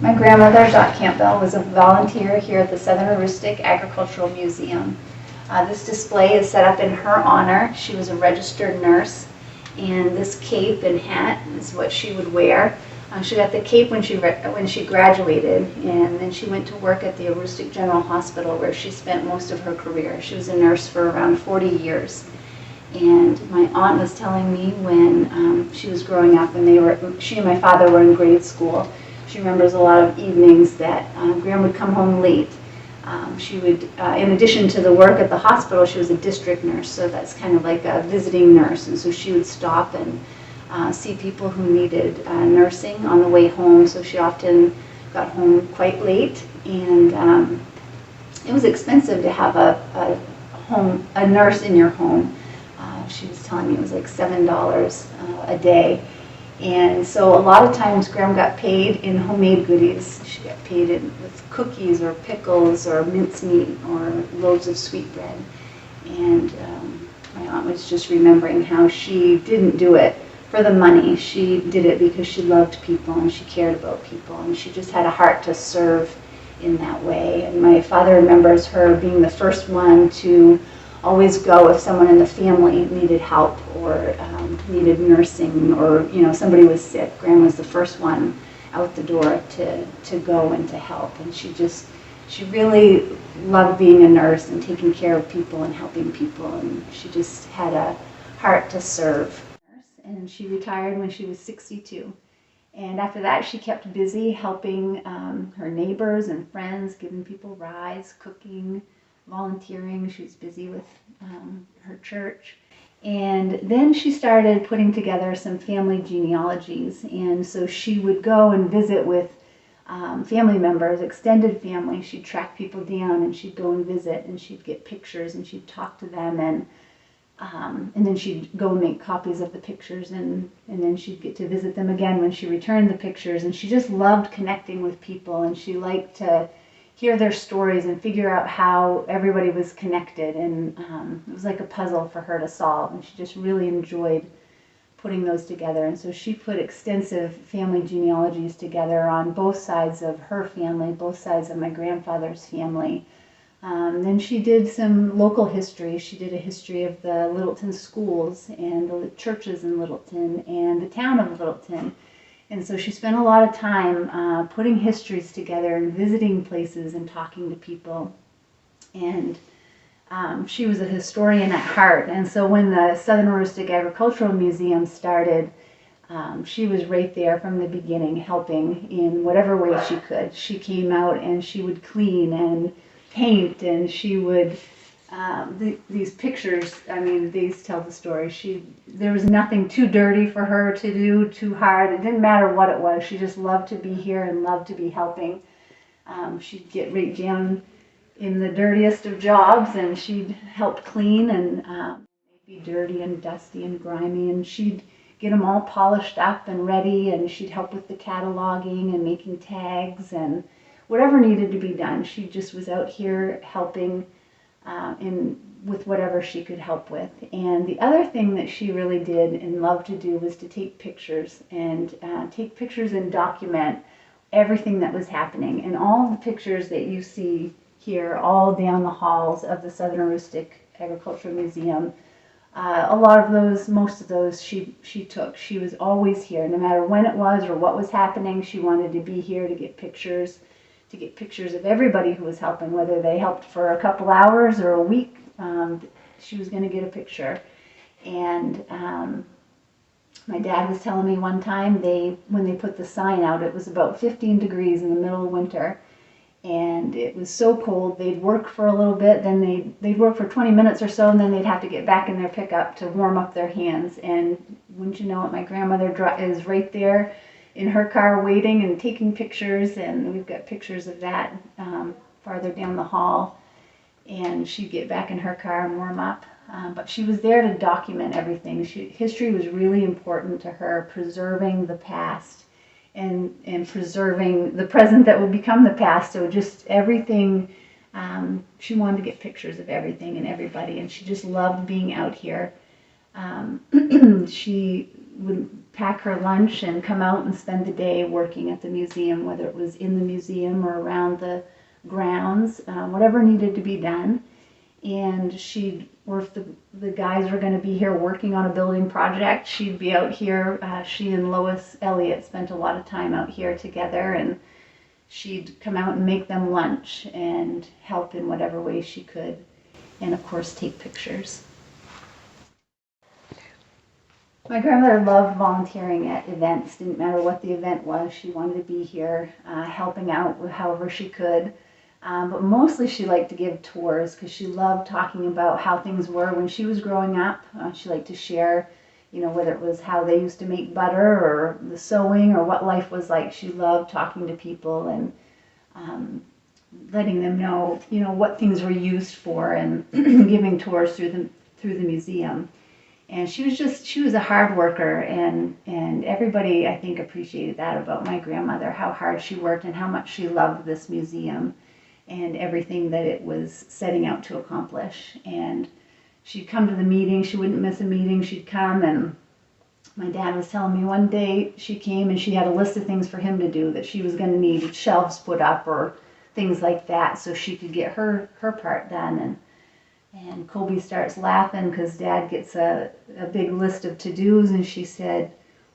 My grandmother, Tessa Campbell, was a volunteer here at the Southern Heuristic Agricultural Museum. This display is set up in her honor. She was a registered nurse, and this cape and hat is what she would wear. She got the cape when she graduated, and then she went to work at the Heuristic General Hospital, where she spent most of her career. She was a nurse for around 40 years. And my aunt was telling me when she was growing up, and she and my father were in grade school. She remembers a lot of evenings that Graham would come home late. She would, in addition to the work at the hospital, she was a district nurse, so that's kind of like a visiting nurse. And so she would stop and see people who needed nursing on the way home. So she often got home quite late, and it was expensive to have a nurse in your home. She was telling me it was like $7 a day. And so a lot of times Graham got paid in homemade goodies. She got paid with cookies or pickles or mincemeat or loaves of sweetbread. And my aunt was just remembering how she didn't do it for the money. She did it because she loved people and she cared about people, and she just had a heart to serve in that way. And my father remembers her being the first one to always go if someone in the family needed help or needed nursing, or somebody was sick. Grandma was the first one out the door to go and to help. And she really loved being a nurse and taking care of people and helping people, and she just had a heart to serve. And she retired when she was 62. And after that, she kept busy helping her neighbors and friends, giving people rides, cooking, volunteering. She was busy with her church. And then she started putting together some family genealogies. And so she would go and visit with family members, extended family. She'd track people down and she'd go and visit, and she'd get pictures and she'd talk to them, and then she'd go and make copies of the pictures, and then she'd get to visit them again when she returned the pictures. And she just loved connecting with people, and she liked to hear their stories and figure out how everybody was connected. And it was like a puzzle for her to solve, and she just really enjoyed putting those together. And so she put extensive family genealogies together on both sides of her family, both sides of my grandfather's family. Then she did some local history. She did a history of the Littleton schools and the churches in Littleton and the town of Littleton. And so she spent a lot of time putting histories together and visiting places and talking to people. And she was a historian at heart. And so when the Southern Heuristic Agricultural Museum started, she was right there from the beginning, helping in whatever way she could. She came out and she would clean and paint, and she would these pictures, these tell the story. There was nothing too dirty for her to do, too hard. It didn't matter what it was. She just loved to be here and loved to be helping. She'd get right down in the dirtiest of jobs, and she'd help clean, and they'd be dirty and dusty and grimy, and she'd get them all polished up and ready, and she'd help with the cataloging and making tags and whatever needed to be done. She just was out here helping with whatever she could help with. And the other thing that she really did and loved to do was to take pictures and document everything that was happening. And all the pictures that you see here, all down the halls of the Southern Heuristic Agricultural Museum, a lot of those, most of those she took. She was always here, no matter when it was or what was happening. She wanted to be here to get pictures of everybody who was helping, whether they helped for a couple hours or a week. She was going to get a picture. And my dad was telling me one time, when they put the sign out, it was about 15 degrees in the middle of winter, and it was so cold. They'd work for a little bit, then they'd work for 20 minutes or so, and then they'd have to get back in their pickup to warm up their hands. And wouldn't you know it, my grandmother is right there in her car waiting and taking pictures, and we've got pictures of that farther down the hall. And she'd get back in her car and warm up. But she was there to document everything. History was really important to her, preserving the past and preserving the present that would become the past. So just everything, she wanted to get pictures of everything and everybody, and she just loved being out here. She would pack her lunch and come out and spend the day working at the museum, whether it was in the museum or around the grounds, whatever needed to be done. And or if the guys were going to be here working on a building project, she'd be out here. She and Lois Elliott spent a lot of time out here together, and she'd come out and make them lunch and help in whatever way she could, and of course take pictures. My grandmother loved volunteering at events. Didn't matter what the event was, she wanted to be here helping out however she could. But mostly she liked to give tours because she loved talking about how things were when she was growing up. She liked to share, whether it was how they used to make butter or the sewing or what life was like. She loved talking to people and letting them know, what things were used for, and giving tours through the museum. And she was a hard worker, and everybody, I think, appreciated that about my grandmother, how hard she worked and how much she loved this museum and everything that it was setting out to accomplish. And she'd come to the meeting. She wouldn't miss a meeting. She'd come, and my dad was telling me one day she came and she had a list of things for him to do that she was going to need shelves put up or things like that so she could get her part done. And Colby starts laughing because Dad gets a big list of to-dos, and she said,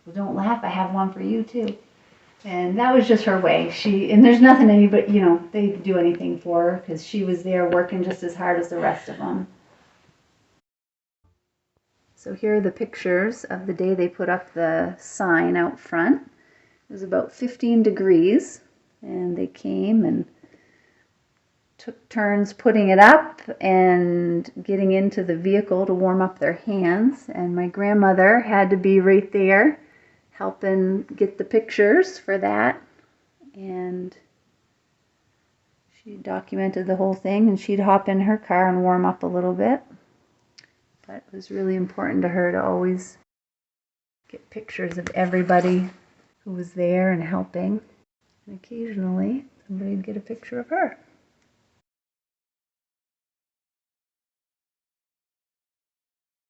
"Well, don't laugh, I have one for you too." And that was just her way. And there's nothing anybody, they'd do anything for her because she was there working just as hard as the rest of them. So here are the pictures of the day they put up the sign out front. It was about 15 degrees, and they came and took turns putting it up and getting into the vehicle to warm up their hands. And my grandmother had to be right there helping get the pictures for that. And she documented the whole thing, and she'd hop in her car and warm up a little bit. But it was really important to her to always get pictures of everybody who was there and helping. And occasionally somebody would get a picture of her.